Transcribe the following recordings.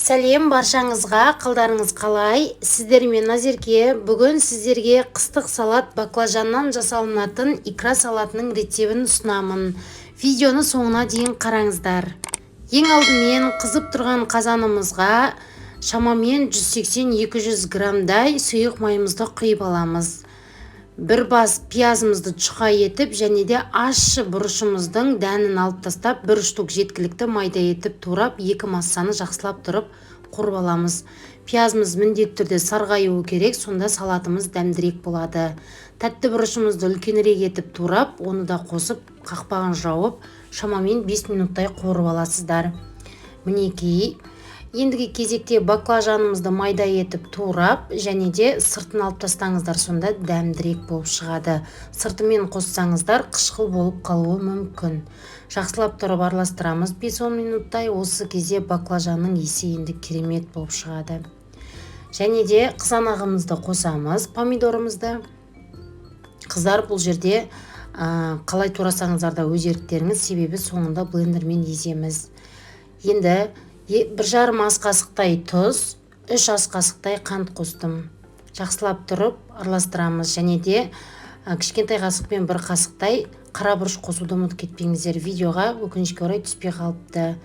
Сәлем баршаңызға, қалдарыңыз қалай? Сіздермен Назерке. Бүгін сіздерге қыстық салат баклажаннан жасалынатын икра салатының рецебін ұсынамын. Видеоны соңына дейін қараңыздар. Ең алдымен қызып тұрған қазанымызға шамамен 180-200 граммдай сұйық майымызды құйып аламыз. Бір бас пиязымызды чұқа етіп және де ащы бұрышымыздың дәнін алып тастап, бір штук жеткілікті майда етіп турап, екі массаны жақсылап тұрып қорып аламыз. Пиязымыз міндетті түрде сарғаюы керек, сонда салатымыз дәмдірек болады. Тәтті бұрышымызды үлкенірек етіп турап, оны да қосып, қақпағын жауып, шамамен 5 минуттай қорып аласыздар. Мінекей. Ендігі кезекте баклажанымызды майда етіп турап, және де сыртын алып тастаңыздар, сонда дәмдірек болып шығады. Сыртымен қоссаңыздар, қышқыл болып қалуы мүмкін. Жақсылап тұрып араластырамыз 5-10 минуттай. Осы кезде баклажанның иісі енді керемет болып шығады. Және де қызанағымызды қосамыз, помидорымызды. Қыздар, бұл жерде қалай турасаңыздар да өз еріктеріңіз, себебі соңында блендермен еземіз. Енді 1,5 ас қасықтай тұз, 3 ас қасықтай қант қостым. Жақсылап тұрып араластырамыз, және де кішкентай қасықпен 1 қасықтай қара бұрыш қосуды ұмытып кетпеңіздер. Видеоға өкінішке орай түспей қалыпты.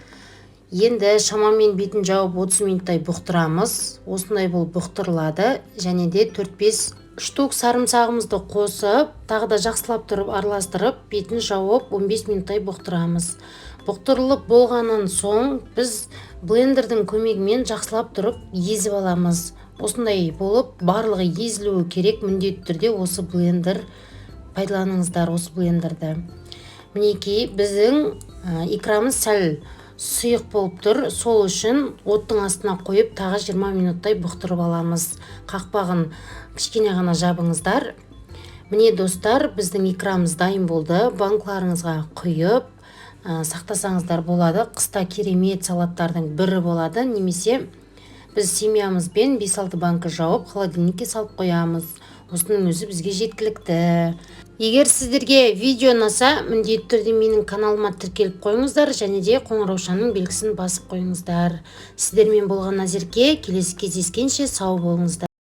Енді шамамен бетін жауып 30 минуттай бұқтырамыз. Осындай болып бұқтырылады, және де 4-5 штук сарымсағымызды қосып, тағы да жақсылап тұрып араластырып, бетін жауып 15 минуттай бұқтырамыз. Бұқтырылып болғаннан соң біз блендердің көмегімен жақсылап тұрып езіп аламыз. Осындай болып барлығы езілуі керек, міндетті түрде осы блендер пайдаланыңыздар, осы блендерді. Мінекей, біздің икрамыз сәл сұйық болып тұр. Сол үшін оттың астына қойып тағы 20 минуттай бұқтырып аламыз. Қақпағын кішкене ғана жабыңыздар. Міне достар, біздің икрамыз дайын болды. Банкаларыңызға құйып сақтасаңыздар болады. Қыста керемет салаттардың бірі болады. Немесе біз семьямызбен 5-6 банка жауып холодильникке салып қоямыз. Осының өзі бізге жеткілікті. Егер сіздерге видео ұнаса, міндетті түрде менің каналыма тіркеліп қойыңыздар, және де қоңыраушаның белгісін басып қойыңыздар. Сіздермен болған Назерке. Келесі кездескенше сау болыңыздар.